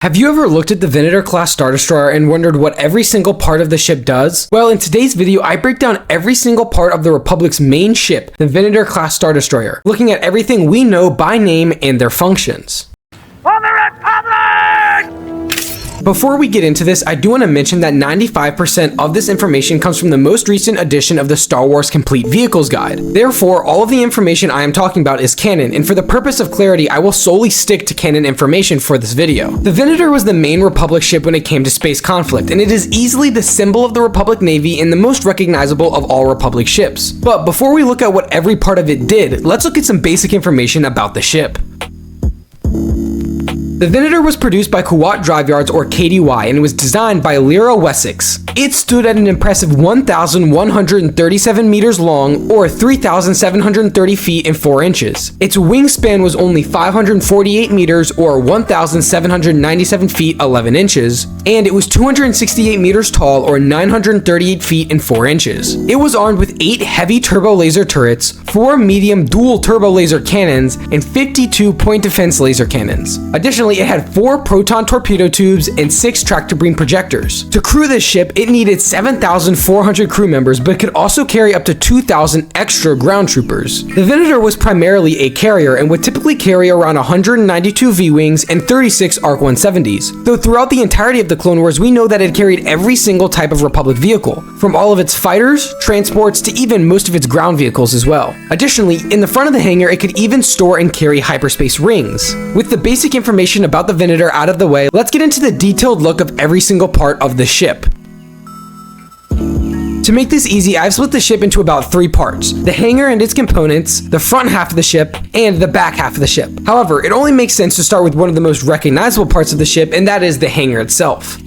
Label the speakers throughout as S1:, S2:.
S1: Have you ever looked at the Venator-class Star Destroyer and wondered what every single part of the ship does? Well, in today's video, I break down every single part of the Republic's main ship, the Venator-class Star Destroyer, looking at everything we know by name and their functions.
S2: For the Republic!
S1: Before we get into this, I do want to mention that 95% of this information comes from the most recent edition of the Star Wars Complete Vehicles Guide. Therefore, all of the information I am talking about is canon, and for the purpose of clarity, I will solely stick to canon information for this video. The Venator was the main Republic ship when it came to space conflict, and it is easily the symbol of the Republic Navy and the most recognizable of all Republic ships. But before we look at what every part of it did, let's look at some basic information about the ship. The Venator was produced by Kuwait Drive Yards, or KDY, and was designed by Lyra Wessex. It stood at an impressive 1,137 meters long, or 3,730 feet and 4 inches. Its wingspan was only 548 meters, or 1,797 feet 11 inches, and it was 268 meters tall, or 938 feet and 4 inches. It was armed with 8 heavy turbo laser turrets, 4 medium dual turbo laser cannons, and 52 point defense laser cannons. Additionally, it had 4 proton torpedo tubes and 6 tractor beam projectors. To crew this ship, it needed 7,400 crew members, but could also carry up to 2,000 extra ground troopers. The Venator was primarily a carrier and would typically carry around 192 V-Wings and 36 ARC-170s, though throughout the entirety of the Clone Wars, we know that it carried every single type of Republic vehicle, from all of its fighters, transports, to even most of its ground vehicles as well. Additionally, in the front of the hangar, it could even store and carry hyperspace rings. With the basic information about the Venator out of the way, let's get into the detailed look of every single part of the ship. To make this easy, I've split the ship into about 3 parts: the hangar and its components, the front half of the ship, and the back half of the ship. However, it only makes sense to start with one of the most recognizable parts of the ship, and that is the hangar itself.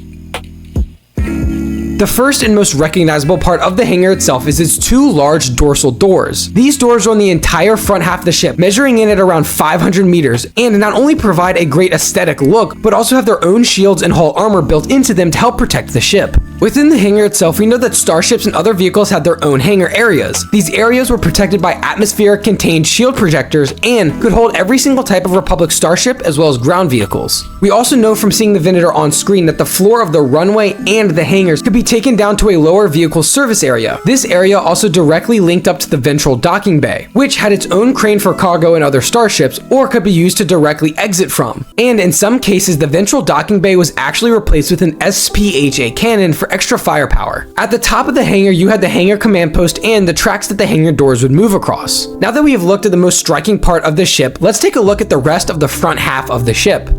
S1: The first and most recognizable part of the hangar itself is its 2 large dorsal doors. These doors run the entire front half of the ship, measuring in at around 500 meters, and not only provide a great aesthetic look, but also have their own shields and hull armor built into them to help protect the ship. Within the hangar itself, we know that starships and other vehicles had their own hangar areas. These areas were protected by atmospheric contained shield projectors and could hold every single type of Republic starship as well as ground vehicles. We also know from seeing the Venator on screen that the floor of the runway and the hangars could be taken down to a lower vehicle service area. This area also directly linked up to the ventral docking bay, which had its own crane for cargo and other starships, or could be used to directly exit from. And in some cases, the ventral docking bay was actually replaced with an SPHA cannon for extra firepower. At the top of the hangar, you had the hangar command post and the tracks that the hangar doors would move across. Now that we have looked at the most striking part of the ship, let's take a look at the rest of the front half of the ship.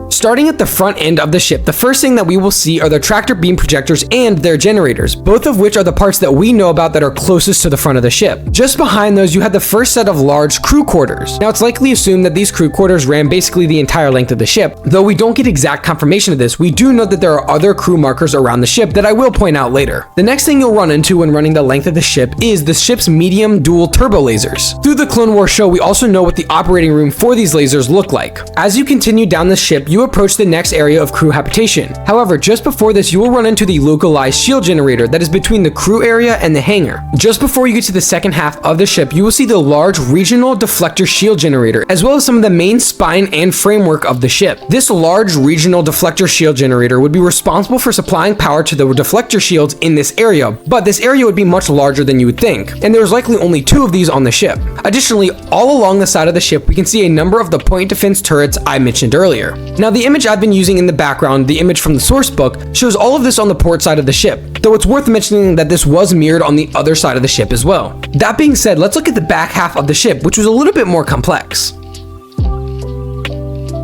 S1: Starting at the front end of the ship, the first thing that we will see are the tractor beam projectors and their generators, both of which are the parts that we know about that are closest to the front of the ship. Just behind those, you had the first set of large crew quarters. Now, it's likely assumed that these crew quarters ran basically the entire length of the ship. Though we don't get exact confirmation of this, we do know that there are other crew markers around the ship that I will point out later. The next thing you'll run into when running the length of the ship is the ship's medium dual turbo lasers. Through the Clone Wars show, we also know what the operating room for these lasers look like. As you continue down the ship, you approach the next area of crew habitation. However, just before this, you will run into the localized shield generator that is between the crew area and the hangar. Just before you get to the second half of the ship, you will see the large regional deflector shield generator, as well as some of the main spine and framework of the ship. This large regional deflector shield generator would be responsible for supplying power to the deflector shields in this area, but this area would be much larger than you would think, and there's likely only 2 of these on the ship. Additionally, all along the side of the ship, we can see a number of the point defense turrets I mentioned earlier. Now, the image I've been using in the background, the image from the source book, shows all of this on the port side of the ship, though it's worth mentioning that this was mirrored on the other side of the ship as well. That being said, let's look at the back half of the ship, which was a little bit more complex.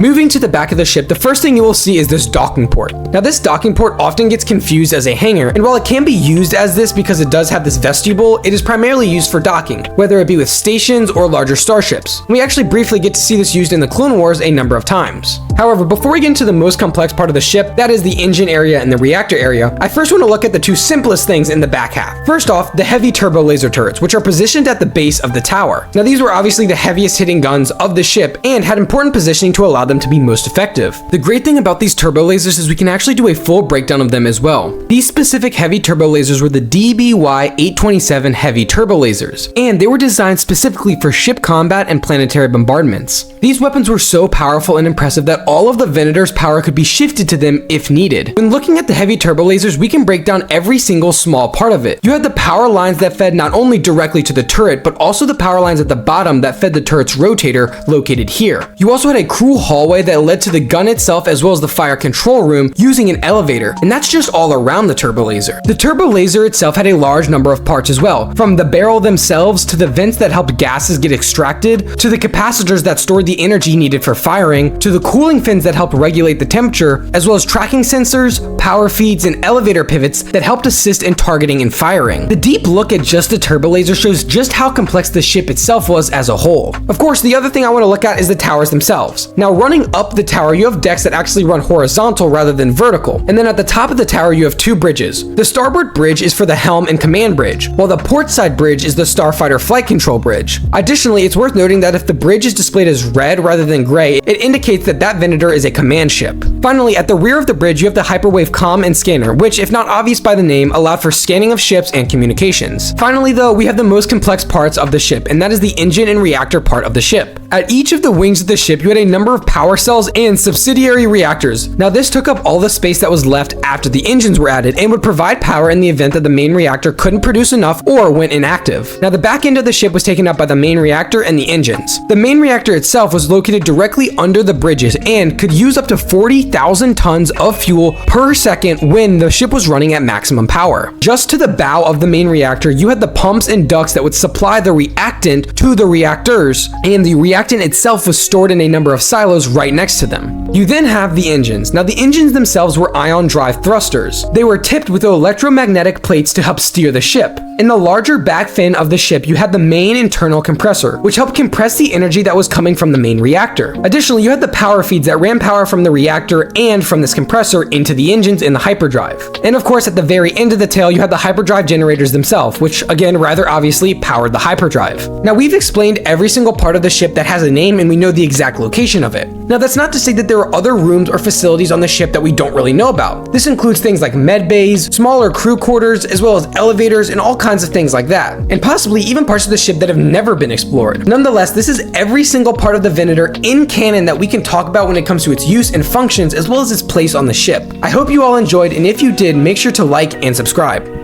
S1: Moving to the back of the ship, the first thing you will see is this docking port. Now, this docking port often gets confused as a hangar, and while it can be used as this because it does have this vestibule, it is primarily used for docking, whether it be with stations or larger starships. We actually briefly get to see this used in the Clone Wars a number of times. However, before we get into the most complex part of the ship, that is the engine area and the reactor area, I first want to look at the 2 simplest things in the back half. First off, the heavy turbo laser turrets, which are positioned at the base of the tower. Now, these were obviously the heaviest hitting guns of the ship and had important positioning to allow them to be most effective. The great thing about these turbo lasers is we can actually do a full breakdown of them as well. These specific heavy turbo lasers were the DBY-827 heavy turbo lasers, and they were designed specifically for ship combat and planetary bombardments. These weapons were so powerful and impressive that all of the Venator's power could be shifted to them if needed. When looking at the heavy turbo lasers, we can break down every single small part of it. You had the power lines that fed not only directly to the turret, but also the power lines at the bottom that fed the turret's rotator located here. You also had a crew hallway that led to the gun itself as well as the fire control room using an elevator, and that's just all around the turbo laser. The turbo laser itself had a large number of parts as well, from the barrel themselves to the vents that helped gases get extracted, to the capacitors that stored the energy needed for firing, to the cooling fins that helped regulate the temperature, as well as tracking sensors, power feeds, and elevator pivots that helped assist in targeting and firing. The deep look at just the turbo laser shows just how complex the ship itself was as a whole. Of course, the other thing I want to look at is the towers themselves. Now, running up the tower, you have decks that actually run horizontal rather than vertical, and then at the top of the tower you have two bridges. The starboard bridge is for the helm and command bridge, while the port side bridge is the starfighter flight control bridge. Additionally, it's worth noting that if the bridge is displayed as red rather than gray, it indicates that that Venator is a command ship. Finally, at the rear of the bridge, you have the hyperwave comm and scanner, which, if not obvious by the name, allowed for scanning of ships and communications. Finally, though, we have the most complex parts of the ship, and that is the engine and reactor part of the ship. At each of the wings of the ship, you had a number of power cells and subsidiary reactors. Now, this took up all the space that was left after the engines were added and would provide power in the event that the main reactor couldn't produce enough or went inactive. Now, the back end of the ship was taken up by the main reactor and the engines. The main reactor itself was located directly under the bridges and could use up to 40,000 tons of fuel per second when the ship was running at maximum power. Just to the bow of the main reactor, you had the pumps and ducts that would supply the reactant to the reactors, and the reactant itself was stored in a number of silos right next to them. You then have the engines. Now, the engines themselves were ion drive thrusters. They were tipped with electromagnetic plates to help steer the ship. In the larger back fin of the ship, you had the main internal compressor, which helped compress the energy that was coming from the main reactor. Additionally, you had the power feeds that ran power from the reactor and from this compressor into the engines in the hyperdrive. And of course, at the very end of the tail, you had the hyperdrive generators themselves, which again, rather obviously, powered the hyperdrive. Now, we've explained every single part of the ship that has a name and we know the exact location of it. Now, that's not to say that there are other rooms or facilities on the ship that we don't really know about. This includes things like med bays, smaller crew quarters, as well as elevators and all kinds of things like that, and possibly even parts of the ship that have never been explored. Nonetheless, this is every single part of the Venator in canon that we can talk about when it comes to its use and functions, as well as its place on the ship. I hope you all enjoyed, and if you did, make sure to like and subscribe.